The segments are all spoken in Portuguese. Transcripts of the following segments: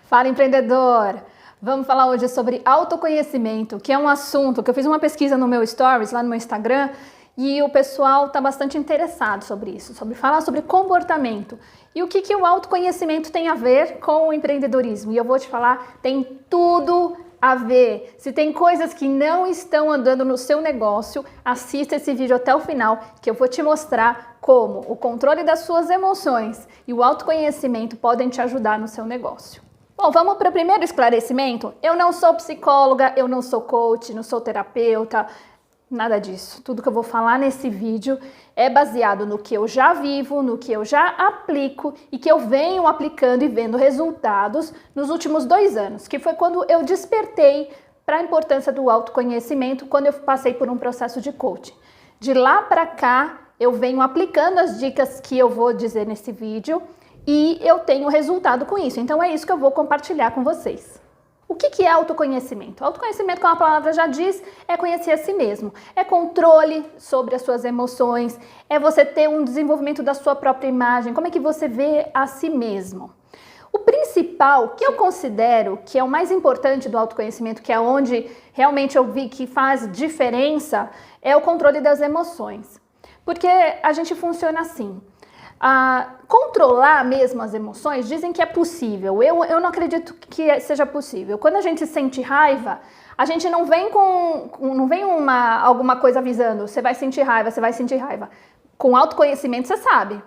Fala, empreendedor! Vamos falar hoje sobre autoconhecimento, que é um assunto que eu fiz uma pesquisa no meu Stories, lá no meu Instagram, e o pessoal está bastante interessado sobre isso, sobre falar sobre comportamento. E o que o autoconhecimento tem a ver com o empreendedorismo? E eu vou te falar, tem tudo a ver. Se tem coisas que não estão andando no seu negócio, assista esse vídeo até o final, que eu vou te mostrar como o controle das suas emoções e o autoconhecimento podem te ajudar no seu negócio. Bom, vamos para o primeiro esclarecimento. Eu não sou psicóloga, eu não sou coach, não sou terapeuta, nada disso. Tudo que eu vou falar nesse vídeo é baseado no que eu já vivo, no que eu já aplico e que eu venho aplicando e vendo resultados nos últimos 2 anos, que foi quando eu despertei para a importância do autoconhecimento, quando eu passei por um processo de coaching. De lá para cá, eu venho aplicando as dicas que eu vou dizer nesse vídeo e eu tenho resultado com isso. Então é isso que eu vou compartilhar com vocês. O que é autoconhecimento? Autoconhecimento, como a palavra já diz, é conhecer a si mesmo. É controle sobre as suas emoções, é você ter um desenvolvimento da sua própria imagem, como é que você vê a si mesmo. O principal, que eu considero que é o mais importante do autoconhecimento, que é onde realmente eu vi que faz diferença, é o controle das emoções. Porque a gente funciona assim. Controlar mesmo as emoções, dizem que é possível. Eu não acredito que seja possível. Quando a gente sente raiva, a gente não vem alguma coisa avisando, você vai sentir raiva, você vai sentir raiva. Com autoconhecimento você sabe.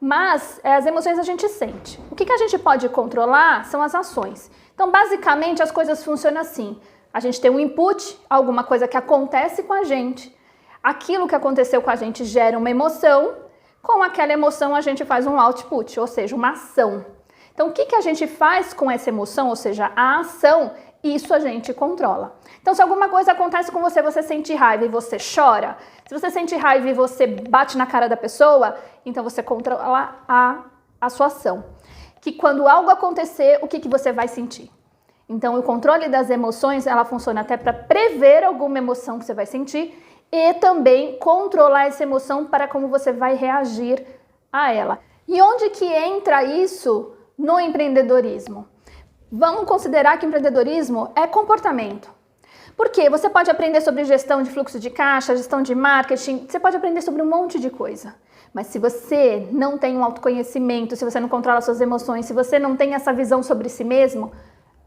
Mas as emoções a gente sente. O que a gente pode controlar são as ações. Então, basicamente, as coisas funcionam assim. A gente tem um input, alguma coisa que acontece com a gente. Aquilo que aconteceu com a gente gera uma emoção. Com aquela emoção a gente faz um output, ou seja, uma ação. Então, o que a gente faz com essa emoção, ou seja, a ação, isso a gente controla. Então, se alguma coisa acontece com você, você sente raiva e você chora, se você sente raiva e você bate na cara da pessoa, então você controla a sua ação. Que quando algo acontecer, o que você vai sentir? Então, o controle das emoções, ela funciona até para prever alguma emoção que você vai sentir, e também controlar essa emoção para como você vai reagir a ela. E onde que entra isso no empreendedorismo? Vamos considerar que empreendedorismo é comportamento. Por quê? Você pode aprender sobre gestão de fluxo de caixa, gestão de marketing, você pode aprender sobre um monte de coisa. Mas se você não tem um autoconhecimento, se você não controla suas emoções, se você não tem essa visão sobre si mesmo,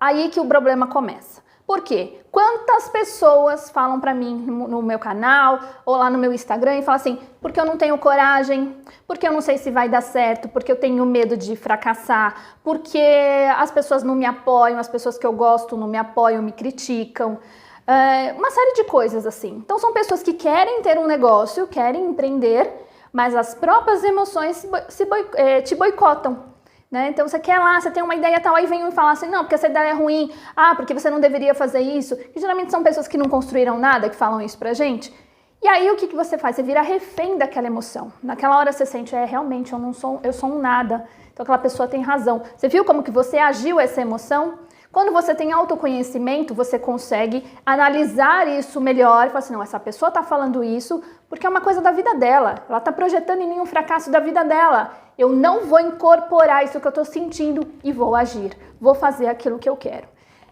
aí que o problema começa. Por quê? Quantas pessoas falam pra mim no meu canal ou lá no meu Instagram e falam assim, porque eu não tenho coragem, porque eu não sei se vai dar certo, porque eu tenho medo de fracassar, porque as pessoas não me apoiam, as pessoas que eu gosto não me apoiam, me criticam, uma série de coisas assim. Então são pessoas que querem ter um negócio, querem empreender, mas as próprias emoções te boicotam. Né? Então você quer lá, você tem uma ideia tal, aí vem um e fala assim, não, porque essa ideia é ruim, porque você não deveria fazer isso, que geralmente são pessoas que não construíram nada, que falam isso pra gente, e aí o que você faz? Você vira refém daquela emoção, naquela hora você sente, realmente eu sou um nada, então aquela pessoa tem razão. Você viu como que você agiu essa emoção? Quando você tem autoconhecimento, você consegue analisar isso melhor e falar assim, não, essa pessoa está falando isso porque é uma coisa da vida dela, ela está projetando em mim um fracasso da vida dela. Eu não vou incorporar isso que eu estou sentindo e vou agir, vou fazer aquilo que eu quero.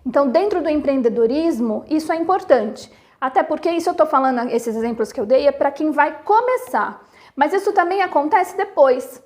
Então, dentro do empreendedorismo, isso é importante. Até porque isso eu estou falando, esses exemplos que eu dei, é para quem vai começar. Mas isso também acontece depois.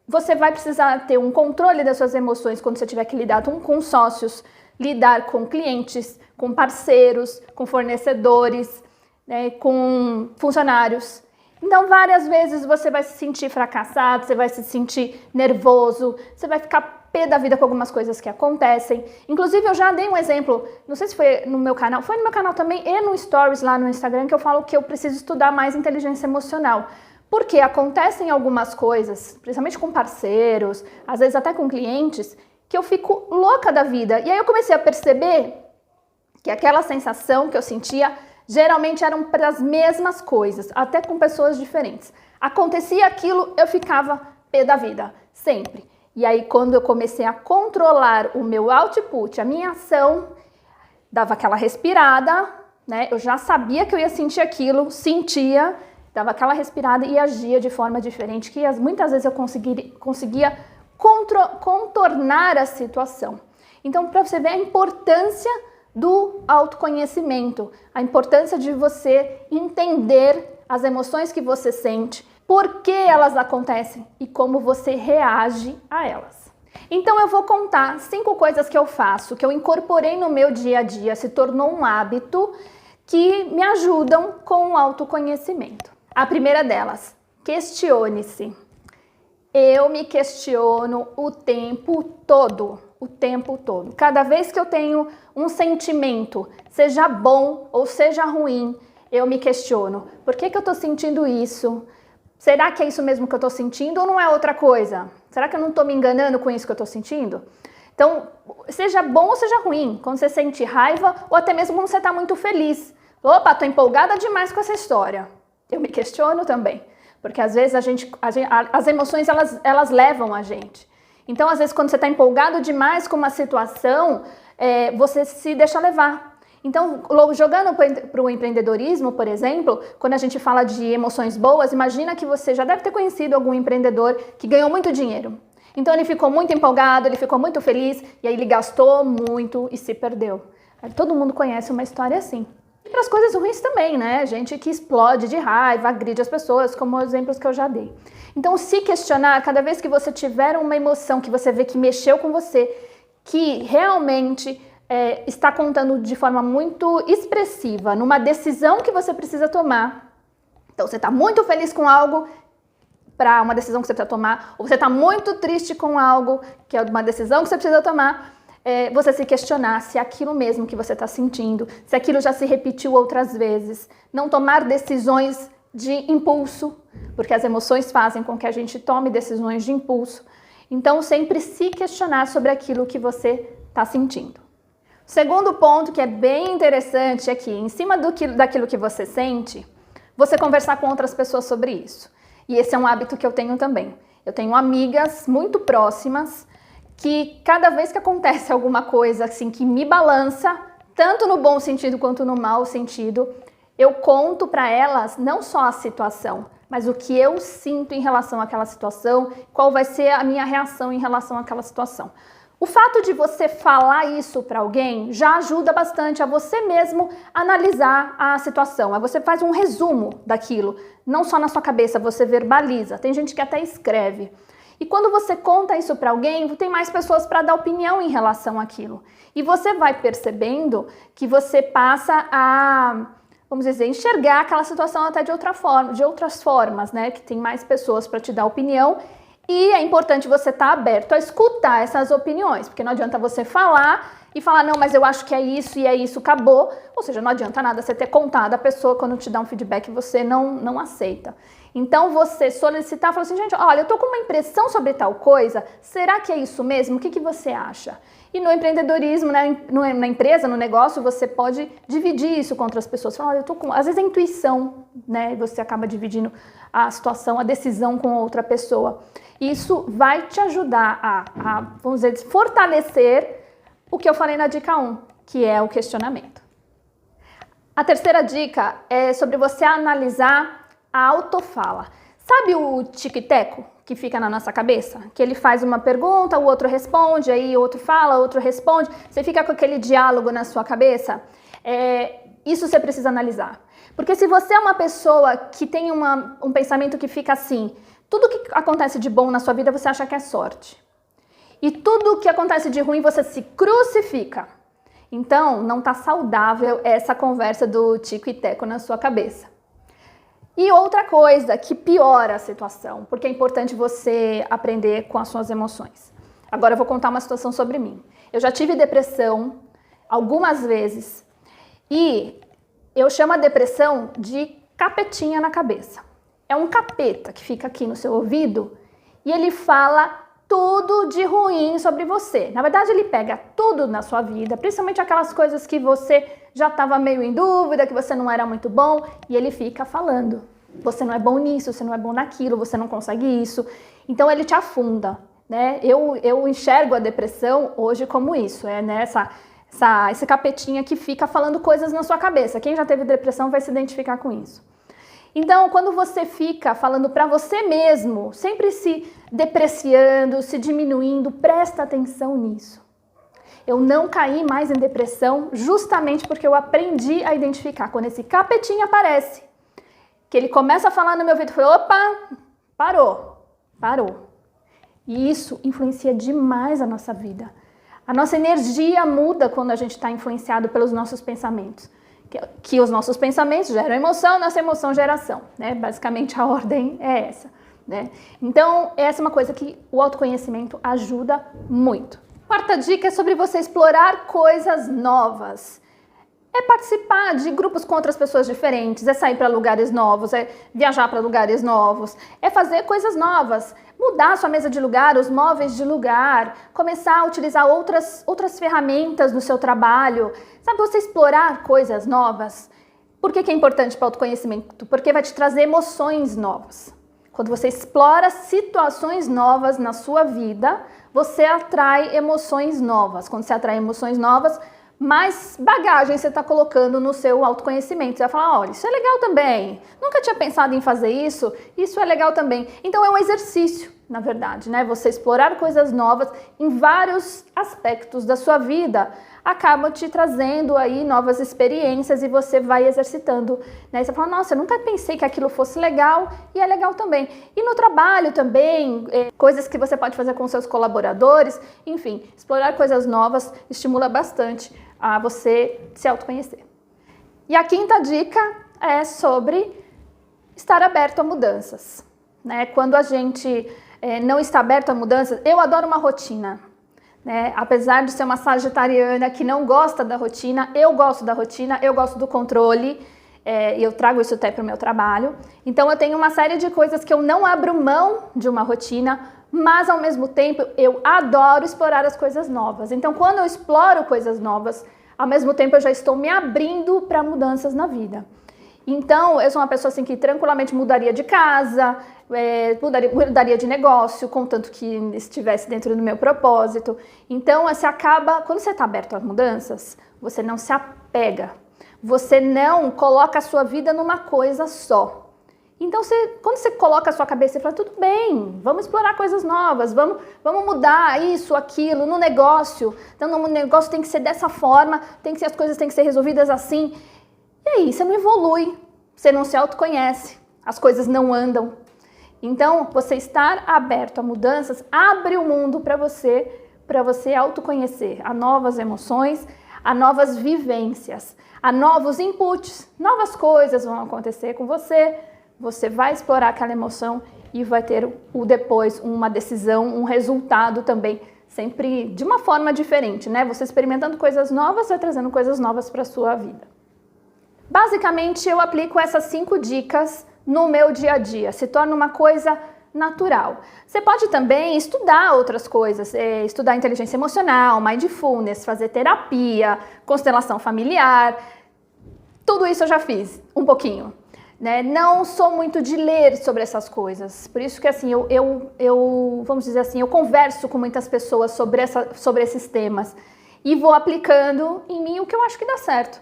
Você vai precisar ter um controle das suas emoções quando você tiver que lidar com sócios, lidar com clientes, com parceiros, com fornecedores, né, com funcionários. Então, várias vezes você vai se sentir fracassado, você vai se sentir nervoso, você vai ficar pé da vida com algumas coisas que acontecem. Inclusive, eu já dei um exemplo, não sei se foi no meu canal, foi no meu canal também e no Stories lá no Instagram, que eu falo que eu preciso estudar mais inteligência emocional. Porque acontecem algumas coisas, principalmente com parceiros, às vezes até com clientes, que eu fico louca da vida. E aí eu comecei a perceber que aquela sensação que eu sentia geralmente eram para as mesmas coisas, até com pessoas diferentes. Acontecia aquilo, eu ficava pé da vida, sempre. E aí quando eu comecei a controlar o meu output, a minha ação, dava aquela respirada, né? Eu já sabia que eu ia sentir aquilo, sentia, dava aquela respirada e agia de forma diferente, que muitas vezes eu conseguia contornar a situação. Então, para você ver a importância do autoconhecimento, a importância de você entender as emoções que você sente, por que elas acontecem e como você reage a elas. Então eu vou contar 5 coisas que eu faço, que eu incorporei no meu dia a dia, se tornou um hábito, que me ajudam com o autoconhecimento. A primeira delas, questione-se. Eu me questiono o tempo todo. Cada vez que eu tenho um sentimento, seja bom ou seja ruim, eu me questiono. Por que eu estou sentindo isso? Será que é isso mesmo que eu estou sentindo ou não é outra coisa? Será que eu não estou me enganando com isso que eu estou sentindo? Então, seja bom ou seja ruim, quando você sente raiva ou até mesmo quando você está muito feliz. Opa, estou empolgada demais com essa história. Eu me questiono também, porque às vezes as emoções elas levam a gente. Então, às vezes, quando você está empolgado demais com uma situação, você se deixa levar. Então, jogando para o empreendedorismo, por exemplo, quando a gente fala de emoções boas, imagina que você já deve ter conhecido algum empreendedor que ganhou muito dinheiro. Então, ele ficou muito empolgado, ele ficou muito feliz, e aí ele gastou muito e se perdeu. Todo mundo conhece uma história assim. E para as coisas ruins também, né? Gente que explode de raiva, agride as pessoas, como os exemplos que eu já dei. Então, se questionar, cada vez que você tiver uma emoção que você vê que mexeu com você, que realmente está contando de forma muito expressiva numa decisão que você precisa tomar. Então, você está muito feliz com algo para uma decisão que você precisa tomar, ou você está muito triste com algo que é uma decisão que você precisa tomar, você se questionar se é aquilo mesmo que você está sentindo, se aquilo já se repetiu outras vezes. Não tomar decisões de impulso, porque as emoções fazem com que a gente tome decisões de impulso. Então, sempre se questionar sobre aquilo que você está sentindo. O segundo ponto que é bem interessante é que, em cima daquilo que você sente, você conversar com outras pessoas sobre isso. E esse é um hábito que eu tenho também. Eu tenho amigas muito próximas que cada vez que acontece alguma coisa assim que me balança, tanto no bom sentido quanto no mau sentido, eu conto para elas não só a situação, mas o que eu sinto em relação àquela situação, qual vai ser a minha reação em relação àquela situação. O fato de você falar isso para alguém já ajuda bastante a você mesmo analisar a situação. Aí você faz um resumo daquilo, não só na sua cabeça, você verbaliza. Tem gente que até escreve. E quando você conta isso para alguém, tem mais pessoas para dar opinião em relação àquilo. E você vai percebendo que você passa a, vamos dizer, enxergar aquela situação até de outras formas, né? Que tem mais pessoas para te dar opinião. E é importante você estar aberto a escutar essas opiniões, porque não adianta você falar e falar, não, mas eu acho que é isso e é isso, acabou. Ou seja, não adianta nada você ter contado a pessoa quando te dá um feedback você não aceita. Então você solicitar, falar assim, gente, olha, eu tô com uma impressão sobre tal coisa, será que é isso mesmo? O que você acha? E no empreendedorismo, né, na empresa, no negócio, você pode dividir isso com outras pessoas. Falar, olha, eu tô com... Às vezes é intuição, né? Você acaba dividindo a situação, a decisão com outra pessoa. Isso vai te ajudar a, vamos dizer, fortalecer o que eu falei na dica 1, que é o questionamento. A terceira dica é sobre você analisar a autofala. Sabe o tic-teco que fica na nossa cabeça? Que ele faz uma pergunta, o outro responde, aí o outro fala, o outro responde. Você fica com aquele diálogo na sua cabeça? Isso você precisa analisar. Porque se você é uma pessoa que tem um pensamento que fica assim, tudo que acontece de bom na sua vida você acha que é sorte. E tudo que acontece de ruim você se crucifica. Então, não está saudável essa conversa do tico e teco na sua cabeça. E outra coisa que piora a situação, porque é importante você aprender com as suas emoções. Agora eu vou contar uma situação sobre mim. Eu já tive depressão algumas vezes e eu chamo a depressão de capetinha na cabeça. É um capeta que fica aqui no seu ouvido e ele fala tudo de ruim sobre você. Na verdade, ele pega tudo na sua vida, principalmente aquelas coisas que você já estava meio em dúvida, que você não era muito bom, e ele fica falando. Você não é bom nisso, você não é bom naquilo, você não consegue isso. Então, ele te afunda, né? Eu enxergo a depressão hoje como isso, né? Esse capetinha que fica falando coisas na sua cabeça. Quem já teve depressão vai se identificar com isso. Então, quando você fica falando para você mesmo, sempre se depreciando, se diminuindo, presta atenção nisso. eu não caí mais em depressão justamente porque eu aprendi a identificar. Quando esse capetinho aparece, que ele começa a falar no meu ouvido, eu falei, opa, parou. E isso influencia demais a nossa vida. A nossa energia muda quando a gente está influenciado pelos nossos pensamentos. Que os nossos pensamentos geram emoção, nossa emoção gera ação, né? Basicamente a ordem é essa, né? Então, essa é uma coisa que o autoconhecimento ajuda muito. Quarta dica é sobre você explorar coisas novas. É participar de grupos com outras pessoas diferentes, é sair para lugares novos, é viajar para lugares novos, é fazer coisas novas, mudar a sua mesa de lugar, os móveis de lugar, começar a utilizar outras ferramentas no seu trabalho, sabe, você explorar coisas novas. Por que é importante para o autoconhecimento? Porque vai te trazer emoções novas. Quando você explora situações novas na sua vida, você atrai emoções novas. Quando você atrai emoções novas, mais bagagem você está colocando no seu autoconhecimento. Você vai falar, olha, isso é legal também. Nunca tinha pensado em fazer isso, isso é legal também. Então é um exercício, na verdade, né? Você explorar coisas novas em vários aspectos da sua vida acaba te trazendo aí novas experiências e você vai exercitando, né? Você fala, nossa, eu nunca pensei que aquilo fosse legal e é legal também. E no trabalho também, coisas que você pode fazer com seus colaboradores, enfim, explorar coisas novas estimula bastante a você se autoconhecer. E a quinta dica é sobre estar aberto a mudanças, né? Quando a gente não está aberto a mudanças, eu adoro uma rotina. Né? Apesar de ser uma sagitariana que não gosta da rotina, eu gosto da rotina, eu gosto do controle, e eu trago isso até para o meu trabalho. Então eu tenho uma série de coisas que eu não abro mão de uma rotina, mas ao mesmo tempo eu adoro explorar as coisas novas. Então quando eu exploro coisas novas, ao mesmo tempo eu já estou me abrindo para mudanças na vida. Então, eu sou uma pessoa assim que tranquilamente mudaria de casa, mudaria de negócio, contanto que estivesse dentro do meu propósito. Então, você acaba, quando você está aberto a mudanças, você não se apega, você não coloca a sua vida numa coisa só. Então, quando você coloca a sua cabeça e fala, tudo bem, vamos explorar coisas novas, vamos mudar isso, aquilo, no negócio. Então, no negócio tem que ser dessa forma, as coisas têm que ser resolvidas assim. E aí, você não evolui, você não se autoconhece, as coisas não andam. Então, você estar aberto a mudanças abre o mundo para você autoconhecer, a novas emoções, a novas vivências, a novos inputs, novas coisas vão acontecer com você, você vai explorar aquela emoção e vai ter depois uma decisão, um resultado também, sempre de uma forma diferente, né? Você experimentando coisas novas, vai trazendo coisas novas para a sua vida. Basicamente, eu aplico essas 5 dicas no meu dia a dia, se torna uma coisa natural. Você pode também estudar outras coisas, estudar inteligência emocional, mindfulness, fazer terapia, constelação familiar, tudo isso eu já fiz, um pouquinho. Né? Não sou muito de ler sobre essas coisas, por isso que assim, vamos dizer assim, eu converso com muitas pessoas sobre esses temas e vou aplicando em mim o que eu acho que dá certo.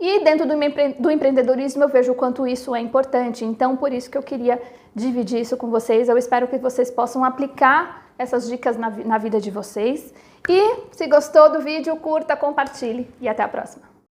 E dentro do empreendedorismo eu vejo o quanto isso é importante, então por isso que eu queria dividir isso com vocês. Eu espero que vocês possam aplicar essas dicas na vida de vocês. E se gostou do vídeo, curta, compartilhe e até a próxima.